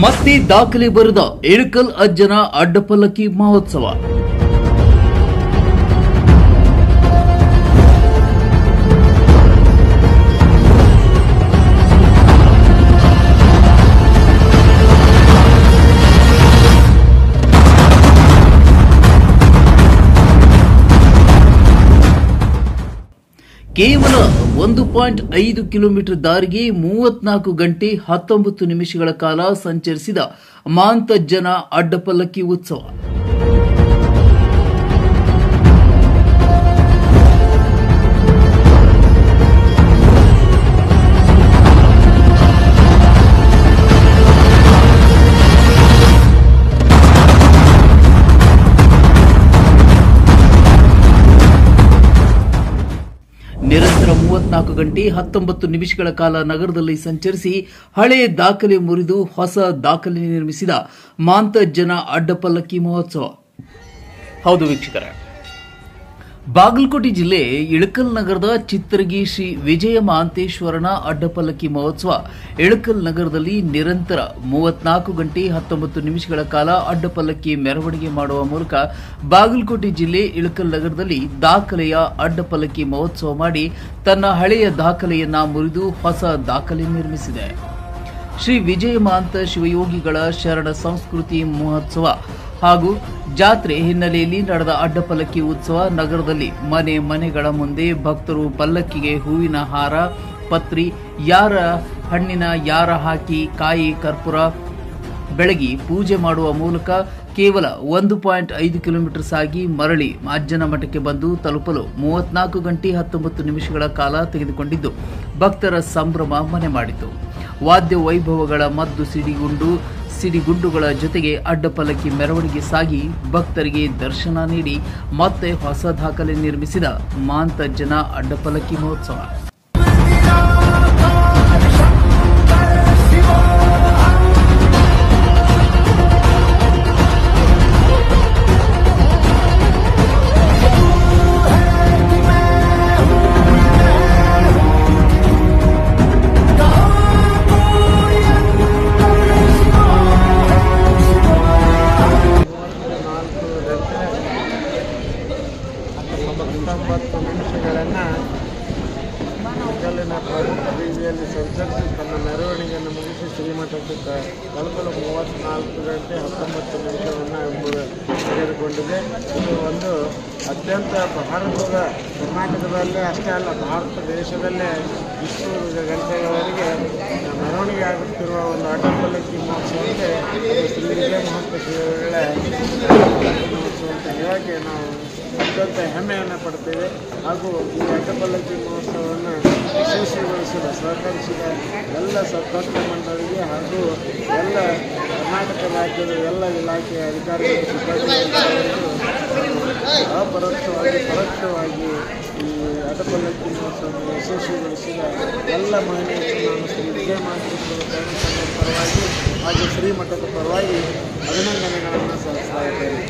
ಮತ್ತೆ ದಾಖಲೆ ಬರೆದ ಇಳಕಲ್ ಅಜ್ಜನ ಅಡ್ಡಪಲ್ಲಕ್ಕಿ ಮಹೋತ್ಸವ. ಕೇವಲ 1.5 ಕಿಲೋಮೀಟರ್ ದಾರಿಗೆ 34 ಗಂಟೆ 19 ನಿಮಿಷಗಳ ಕಾಲ ಸಂಚರಿಸಿದ ಮಾಂತಜ್ಜನ ಅಡ್ಡಪಲ್ಲಕ್ಕಿ ಉತ್ಸವ. ನಿರಂತರ 34 ಗಂಟೆ 19 ನಿಮಿಷಗಳ ಕಾಲ ನಗರದಲ್ಲಿ ಸಂಚರಿಸಿ ಹಳೆಯ ದಾಖಲೆ ಮುರಿದು ಹೊಸ ದಾಖಲೆ ನಿರ್ಮಿಸಿದ ಮಾಂತಜ್ಜನ ಅಡ್ಡಪಲ್ಲಕ್ಕಿ ಮಹೋತ್ಸವ. ಹೌದು ವೀಕ್ಷಕರೇ, ಬಾಗಲಕೋಟೆ ಜಿಲ್ಲೆ ಇಳಕಲ್ ನಗರದ ಚಿತ್ತರಗಿ ಶ್ರೀ ವಿಜಯ ಮಹಾಂತೇಶ್ವರನ ಅಡ್ಡಪಲ್ಲಕ್ಕಿ ಮಹೋತ್ಸವ ಇಳಕಲ್ ನಗರದಲ್ಲಿ ನಿರಂತರ 34 ಗಂಟೆ 19 ನಿಮಿಷಗಳ ಕಾಲ ಅಡ್ಡಪಲ್ಲಕ್ಕಿ ಮೆರವಣಿಗೆ ಮಾಡುವ ಮೂಲಕ ಬಾಗಲಕೋಟೆ ಜಿಲ್ಲೆ ಇಳಕಲ್ ನಗರದಲ್ಲಿ ದಾಖಲೆಯ ಅಡ್ಡಪಲ್ಲಕ್ಕಿ ಮಹೋತ್ಸವ ಮಾಡಿ ತನ್ನ ಹಳೆಯ ದಾಖಲೆಯನ್ನ ಮುರಿದು ಹೊಸ ದಾಖಲೆ ನಿರ್ಮಿಸಿದೆ. ಶ್ರೀ ವಿಜಯ ಮಹಾಂತ ಶಿವಯೋಗಿಗಳ ಶರಣ ಸಂಸ್ಕೃತಿ ಮಹೋತ್ಸವ ಹಾಗೂ ಜಾತ್ರೆ ಹಿನ್ನೆಲೆಯಲ್ಲಿ ನಡೆದ ಅಡ್ಡಪಲ್ಲಕ್ಕಿ ಉತ್ಸವ ನಗರದಲ್ಲಿ ಮನೆ ಮನೆಗಳ ಮುಂದೆ ಭಕ್ತರು ಪಲ್ಲಕ್ಕಿಗೆ ಹೂವಿನ ಹಾರ, ಪತ್ರಿ, ಯಾರ ಹಣ್ಣಿನ ಯಾರ ಹಾಕಿ ಕಾಯಿ ಕರ್ಪೂರ ಬೆಳಗಿ ಪೂಜೆ ಮಾಡುವ ಮೂಲಕ ಕೇವಲ 1.5 ಕಿಲೋಮೀಟರ್ ಸಾಗಿ ಮರಳಿ ಅಜ್ಜನ ಮಠಕ್ಕೆ ಬಂದು ತಲುಪಲು 34 ಗಂಟೆ 19 ನಿಮಿಷಗಳ ಕಾಲ ತೆಗೆದುಕೊಂಡಿದ್ದು ಭಕ್ತರ ಸಂಭ್ರಮ ಮನೆ ಮಾಡಿತು. ವಾದ್ಯ ವೈಭವಗಳ ಮದ್ದು ಸಿಡಿಗುಂಡುಗಳ ಜೊತೆಗೆ ಅಡ್ಡಪಲ್ಲಕ್ಕಿ ಮೆರವಣಿಗೆ ಸಾಗಿ ಭಕ್ತರಿಗೆ ದರ್ಶನ ನೀಡಿ ಮತ್ತೆ ಹೊಸ ದಾಖಲೆ ನಿರ್ಮಿಸಿದ ಮಾಂತಜ್ಜನ ಅಡ್ಡಪಲ್ಲಕ್ಕಿ ಮಹೋತ್ಸವ. ನಿಮಿಷಗಳನ್ನು ಇಳಕಲ್ಲಿನ ಪ್ರಮುಖ ಬೀದಿಯಲ್ಲಿ ಸಂಚರಿಸಿ ತನ್ನ ಮೆರವಣಿಗೆಯನ್ನು ಮುಗಿಸಿ ಶ್ರೀಮಠಕ್ಕೆ ತಲುಪಲು 34 ಗಂಟೆ 19 ನಿಮಿಷವನ್ನು ತೆಗೆದುಕೊಂಡಿದೆ. ಇದು ಒಂದು ಅತ್ಯಂತ ಭಾರತದ ಕರ್ನಾಟಕದಲ್ಲೇ ಅಷ್ಟೇ ಅಲ್ಲ, ಭಾರತ ದೇಶದಲ್ಲೇ ಇಷ್ಟು ಗಂಟೆಗಳವರೆಗೆ ಮೆರವಣಿಗೆ ಆಗುತ್ತಿರುವ ಒಂದು ಅಡ್ಡಪಲ್ಲಕ್ಕಿ ಮಹೋತ್ಸವಕ್ಕೆ ಶ್ರೀ ವಿಜಯ ಮಹಾಂತ ಶಿವಗಳ ಮಹೋತ್ಸವ ಅಂತ ಹೇಳಕ್ಕೆ ನಾವು ಅತ್ಯಂತ ಹೆಮ್ಮೆಯನ್ನು ಪಡ್ತೇವೆ. ಹಾಗೂ ಈ ಅಡ್ಡಪಲ್ಲಕ್ಕಿ ಮಹೋತ್ಸವವನ್ನು ಯಶಸ್ವಿಗೊಳಿಸಲು ಸಹಕರಿಸಿದ ಎಲ್ಲ ಸರ್ಕಾರಿ ಮಂಡಳಿಗೆ ಹಾಗೂ ಎಲ್ಲ ಕರ್ನಾಟಕ ರಾಜ್ಯದ ಎಲ್ಲ ಇಲಾಖೆಯ ಅಧಿಕಾರಿಗಳು, ಸಿಬ್ಬಂದಿಗಳು ಅಪರೋಕ್ಷವಾಗಿ ಪರೋಕ್ಷವಾಗಿ ಈ ಅಡ್ಡಪಲ್ಲಕ್ಕಿ ಮಹೋತ್ಸವವನ್ನು ಯಶಸ್ವಿಗೊಳಿಸಿದ ಎಲ್ಲ ಮಹಿಳೆಯರು ನಾನು ಶ್ರೀ ವಿಜಯ ಮಹಾಂತೇಶ್ವರ ಪರವಾಗಿ ಹಾಗೂ ಶ್ರೀಮಠದ ಪರವಾಗಿ ಅಭಿನಂದನೆಗಳನ್ನು ಸಲ್ಲಿಸ್ತಾ ಇದ್ದೇನೆ.